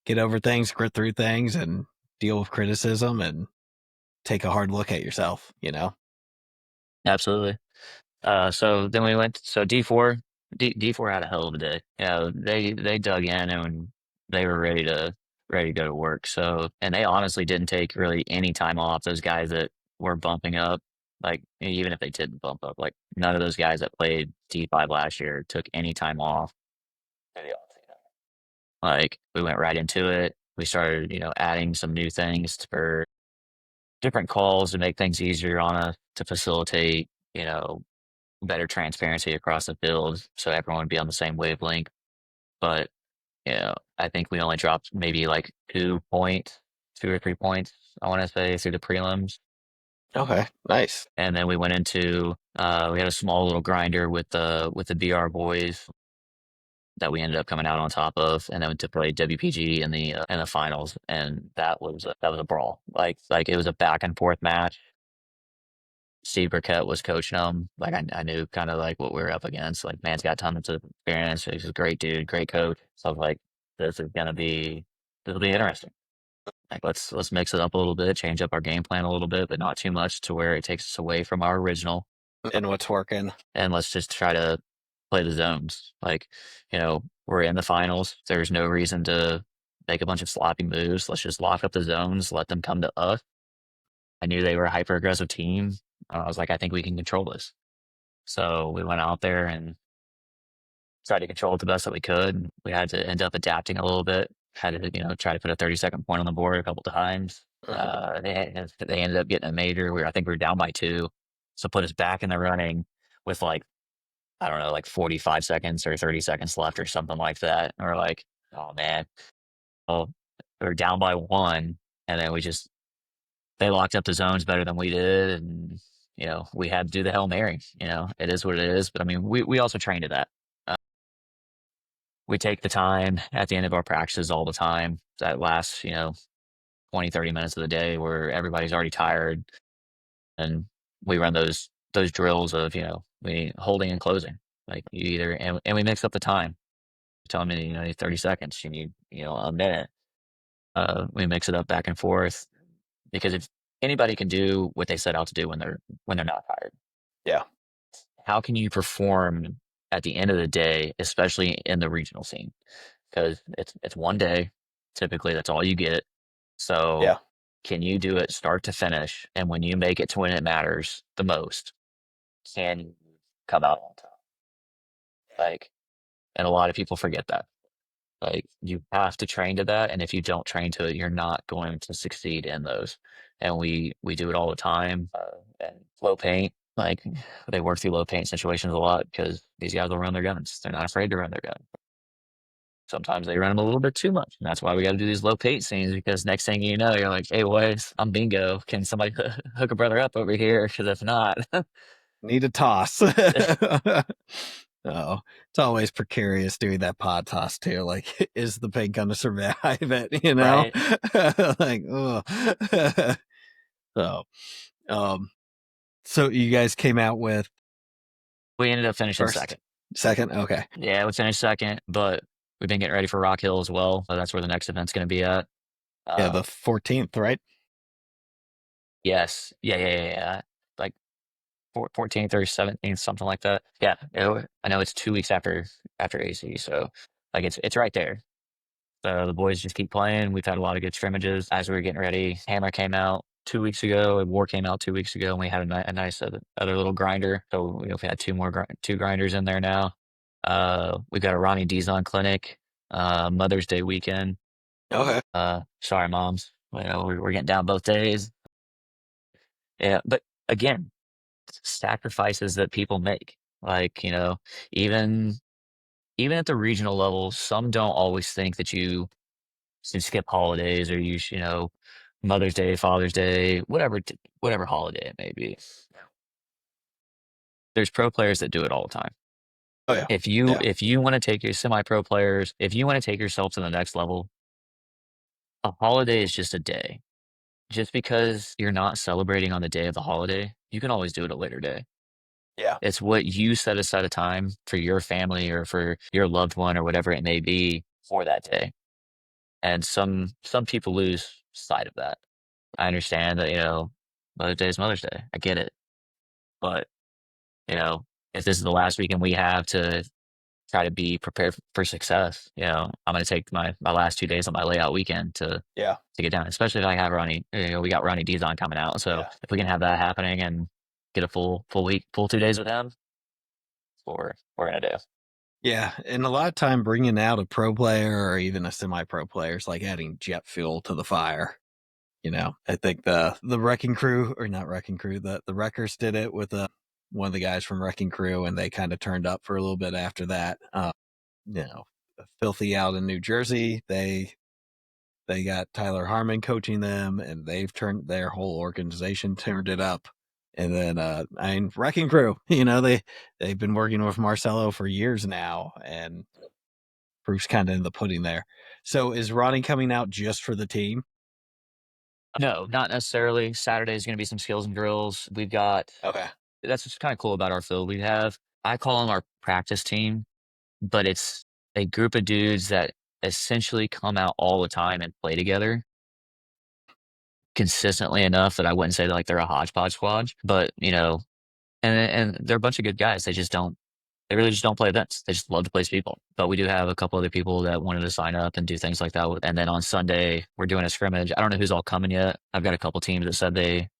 Speaker 2: get over things, grit through things, and deal with criticism and take a hard look at yourself,
Speaker 3: Absolutely. So then we went. So D4 had a hell of a day. They dug in and they were ready to go to work. So, and they honestly didn't take really any time off. Those guys that were bumping up, like even if they didn't bump up, like none of those guys that played D5 last year took any time off. Like we went right into it. We started, adding some new things for different calls to make things easier on us, to facilitate, better transparency across the field so everyone would be on the same wavelength. But, I think we only dropped maybe like 2 or 3 points, I want to say, through the prelims.
Speaker 2: Okay, nice.
Speaker 3: And then we went into, we had a small little grinder with the BR boys that we ended up coming out on top of, and then to play WPG in the finals, and that was a brawl. Like it was a back and forth match. Steve Burkett was coaching them. Like I knew kind of like what we were up against. Like man's got tons of experience. He's a great dude, great coach. So I was like, this will be interesting. Like let's mix it up a little bit, change up our game plan a little bit, but not too much to where it takes us away from our original.
Speaker 2: And what's working?
Speaker 3: And let's just try to play the zones. Like, we're in the finals. There's no reason to make a bunch of sloppy moves. Let's just lock up the zones, let them come to us. I knew they were a hyper aggressive team. I was like, I think we can control this. So we went out there and tried to control it the best that we could. We had to end up adapting a little bit. Had to, try to put a 30-second point on the board a couple times. They ended up getting a major. I think we were down by 2, so put us back in the running with like, I don't know, like 45 seconds or 30 seconds left or something like that. And we're like, oh man, well, we were down by 1, and then they locked up the zones better than we did, and we had to do the Hail Mary. It is what it is. But I mean, we also trained to that. We take the time at the end of our practices all the time, that last 20, 30 minutes of the day where everybody's already tired, and we run those drills of we holding and closing, like you either, and we mix up the time. Tell me, you need 30 seconds, you need a minute. We mix it up back and forth, because if anybody can do what they set out to do when they're not tired,
Speaker 1: Yeah.
Speaker 3: how can you perform at the end of the day, especially in the regional scene? Because it's one day, typically that's all you get. So
Speaker 1: Yeah.
Speaker 3: can you do it start to finish? And when you make it to when it matters the most, can you come out on top? Like, and a lot of people forget that. Like, you have to train to that, and if you don't train to it, you're not going to succeed in those. And we do it all the time. And low paint, like they work through low paint situations a lot because these guys will run their guns. They're not afraid to run their gun. Sometimes they run them a little bit too much, and that's why we got to do these low paint scenes, because next thing you know, you're like, hey boys, I'm bingo. Can somebody hook a brother up over here? Because if not,
Speaker 2: Need a toss. Oh, it's always precarious doing that pod toss too. Like, is the paint going to survive it?
Speaker 3: right?
Speaker 2: Like, oh. So you guys came out with
Speaker 3: We ended up finishing
Speaker 2: first, second. Okay.
Speaker 3: Yeah, we finished second, but we've been getting ready for Rock Hill as well. So that's where the next event's going to be at.
Speaker 2: Yeah, the 14th, right?
Speaker 3: Yes. Yeah. Like 14th or 17th, something like that. Yeah. I know it's 2 weeks after AC, so like it's right there. So the boys just keep playing. We've had a lot of good scrimmages as we were getting ready. Hammer came out 2 weeks ago, and War came out 2 weeks ago, and we had a nice other little grinder. So we've had two grinders in there now. We've got a Ronnie Dizon clinic, Mother's Day weekend.
Speaker 2: Okay.
Speaker 3: Sorry, moms. We're getting down both days. Yeah, but again, sacrifices that people make. Like, even at the regional level, some don't always think that you should skip holidays, or Mother's Day, Father's Day, whatever holiday it may be. There's pro players that do it all the time.
Speaker 2: Oh yeah.
Speaker 3: If you want to take your semi-pro players, if you want to take yourself to the next level, a holiday is just a day. Just because you're not celebrating on the day of the holiday, you can always do it a later day.
Speaker 1: Yeah.
Speaker 3: It's what you set aside a time for your family or for your loved one or whatever it may be for that day. And some people lose sight of that. I understand that, Mother's Day is Mother's Day. I get it. But, if this is the last weekend we have to try to be prepared for success, I'm going to take my last 2 days on my layout weekend to get down, especially if I have Ronnie, we got Ronnie Dizon coming out. So if we can have that happening and get a full week, full 2 days with him, we're going to do.
Speaker 2: Yeah, and a lot of time bringing out a pro player or even a semi-pro player is like adding jet fuel to the fire. I think the Wrecking Crew, or not Wrecking Crew, the Wreckers did it with one of the guys from Wrecking Crew, and they kind of turned up for a little bit after that. Filthy out in New Jersey, they got Tyler Harmon coaching them, and they've their whole organization turned it up. And then, Wrecking Crew, they've been working with Marcelo for years now, and proof's kind of in the pudding there. So is Ronnie coming out just for the team?
Speaker 3: No, not necessarily. Saturday is going to be some skills and drills. We've got,
Speaker 2: Okay.
Speaker 3: That's what's kind of cool about our field. I call them our practice team, but it's a group of dudes that essentially come out all the time and play together consistently enough that I wouldn't say like they're a hodgepodge squad, but and they're a bunch of good guys. They really just don't play events. They just love to place people. But we do have a couple other people that wanted to sign up and do things like that. And then on Sunday, we're doing a scrimmage. I don't know who's all coming yet. I've got a couple teams that said they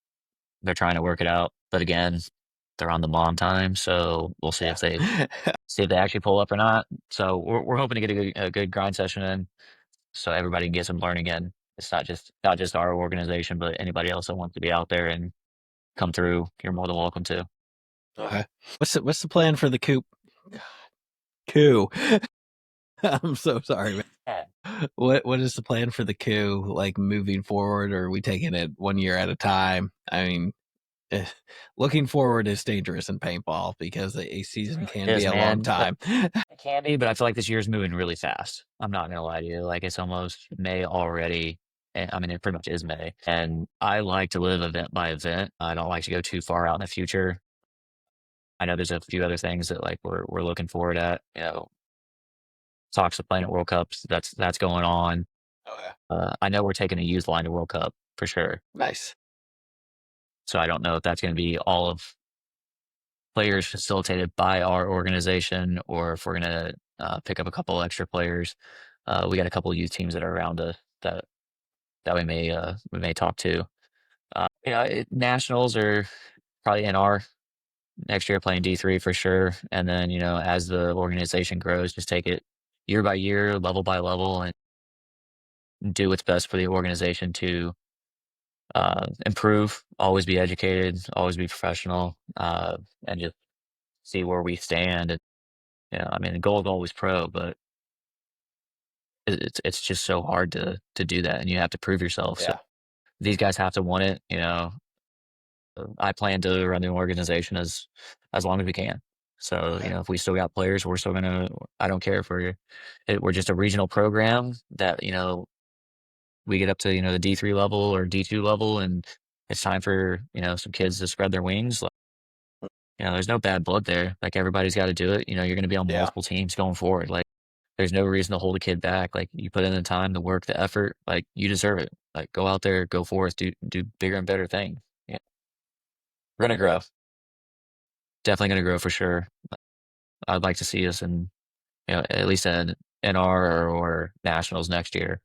Speaker 3: they're trying to work it out. But again, they're on the mom time, so we'll see if they actually pull up or not. So we're hoping to get a good grind session in, so everybody can get some learning in. It's not just our organization, but anybody else that wants to be out there and come through, you're more than welcome to.
Speaker 2: Okay. What's the plan for the coop? Coup. I'm so sorry, man. What is the plan for the coup, like moving forward, or are we taking it 1 year at a time? I mean, looking forward is dangerous in paintball because a season can be a long time.
Speaker 3: It can be, but I feel like this year's moving really fast. I'm not gonna lie to you. Like, it's almost May already. And I mean, it pretty much is May. And I like to live event by event. I don't like to go too far out in the future. I know there's a few other things that like we're looking forward at. Talks of Planet World Cups. That's going on.
Speaker 2: Okay.
Speaker 3: I know we're taking a youth line to World Cup for sure.
Speaker 2: Nice.
Speaker 3: So I don't know if that's going to be all of players facilitated by our organization, or if we're going to pick up a couple extra players. We got a couple of youth teams that are around us that we may talk to. Nationals are probably NR next year, playing D3 for sure. And then as the organization grows, just take it year by year, level by level, and do what's best for the organization to improve. Always be educated, always be professional, and just see where we stand. And, I mean, the goal is always pro, but it's just so hard to do that, and you have to prove yourself.
Speaker 2: Yeah.
Speaker 3: So these guys have to want it. I plan to run the organization as long as we can. So if we still got players, we're still gonna. I don't care if we're just a regional program that we get up to the D3 level or D2 level, and it's time for some kids to spread their wings. Like, there's no bad blood there. Like, everybody's got to do it. You're going to be on multiple teams going forward. Like, there's no reason to hold a kid back. Like, you put in the time, the work, the effort. Like, you deserve it. Like, go out there, go forth, do bigger and better things. Yeah, we're gonna grow. Definitely gonna grow for sure. I'd like to see us in at least an NR or nationals next year.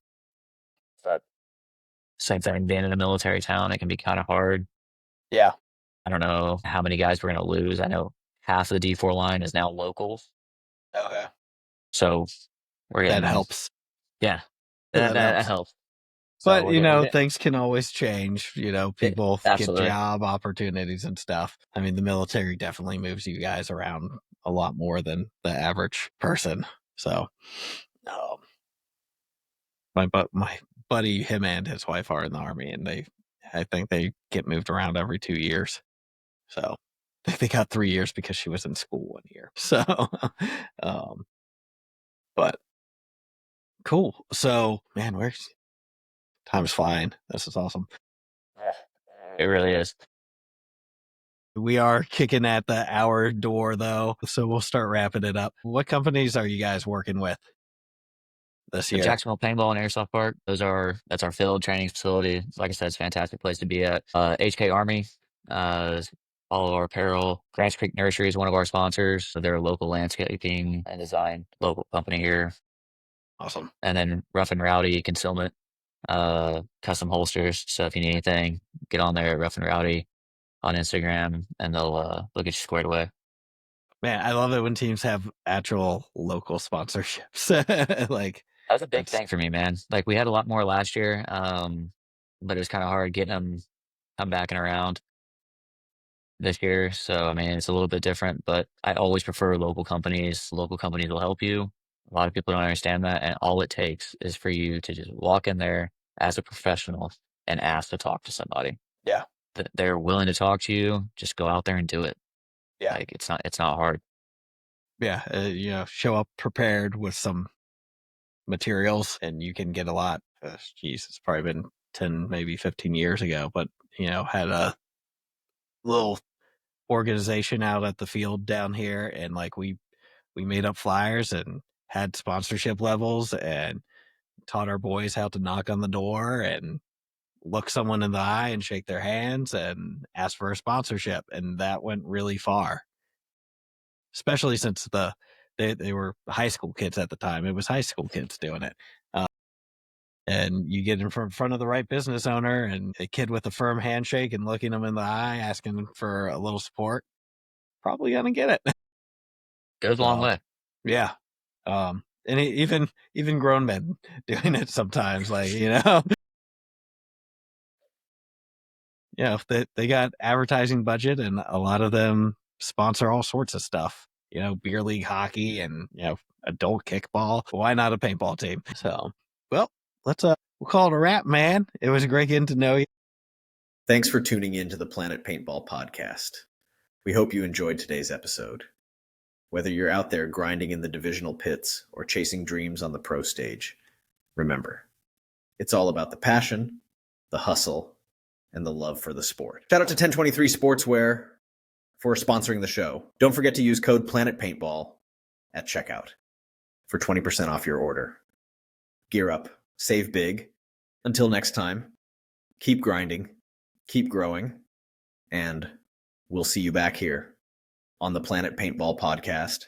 Speaker 3: But same thing, being in a military town, it can be kind of hard.
Speaker 2: Yeah.
Speaker 3: I don't know how many guys we're going to lose. I know half of the D4 line is now locals.
Speaker 2: Okay.
Speaker 3: So
Speaker 2: that helps.
Speaker 3: Yeah. That helps.
Speaker 2: But, things can always change. People get job opportunities and stuff. I mean, the military definitely moves you guys around a lot more than the average person. So, my buddy, him and his wife are in the Army, and I think they get moved around every 2 years. So I think they got 3 years because she was in school 1 year. So, but cool. So, man, time's flying. This is awesome.
Speaker 3: It really is.
Speaker 2: We are kicking at the hour door, though, so we'll start wrapping it up. What companies are you guys working with this year?
Speaker 3: Jacksonville Paintball and Airsoft Park. That's our field training facility. Like I said, it's a fantastic place to be at. HK Army, all of our apparel. Grants Creek Nursery is one of our sponsors. So they're a local landscaping and design local company here.
Speaker 2: Awesome.
Speaker 3: And then Rough and Rowdy Concealment, custom holsters. So if you need anything, get on there at Rough and Rowdy on Instagram, and they'll get you squared away.
Speaker 2: Man, I love it when teams have actual local sponsorships. Like,
Speaker 3: that was a big thing for me, man. Like, we had a lot more last year, but it was kind of hard getting them come back and around this year. So, I mean, it's a little bit different, but I always prefer local companies. Local companies will help you. A lot of people don't understand that, and all it takes is for you to just walk in there as a professional and ask to talk to somebody.
Speaker 2: Yeah.
Speaker 3: They're willing to talk to you. Just go out there and do it.
Speaker 2: Yeah.
Speaker 3: Like, it's not hard.
Speaker 2: Yeah. Show up prepared with some materials, and you can get a lot. It's probably been 10, maybe 15 years ago, but, had a little organization out at the field down here, and like we made up flyers and had sponsorship levels and taught our boys how to knock on the door and look someone in the eye and shake their hands and ask for a sponsorship. And that went really far, especially since they were high school kids at the time. It was high school kids doing it. and you get in front of the right business owner and a kid with a firm handshake and looking them in the eye, asking for a little support, probably going to get it.
Speaker 3: Goes a long way.
Speaker 2: Yeah. And even grown men doing it sometimes, like, they got advertising budget, and a lot of them sponsor all sorts of stuff, beer league hockey and, adult kickball. Why not a paintball team? So, well, we'll call it a wrap, man. It was great getting to know you.
Speaker 1: Thanks for tuning in to the Planet Paintball Podcast. We hope you enjoyed today's episode. Whether you're out there grinding in the divisional pits or chasing dreams on the pro stage, remember, it's all about the passion, the hustle, and the love for the sport. Shout out to 1023 Sportswear for sponsoring the show. Don't forget to use code Planet Paintball at checkout for 20% off your order. Gear up, save big. Until next time, keep grinding, keep growing, and we'll see you back here on the Planet Paintball Podcast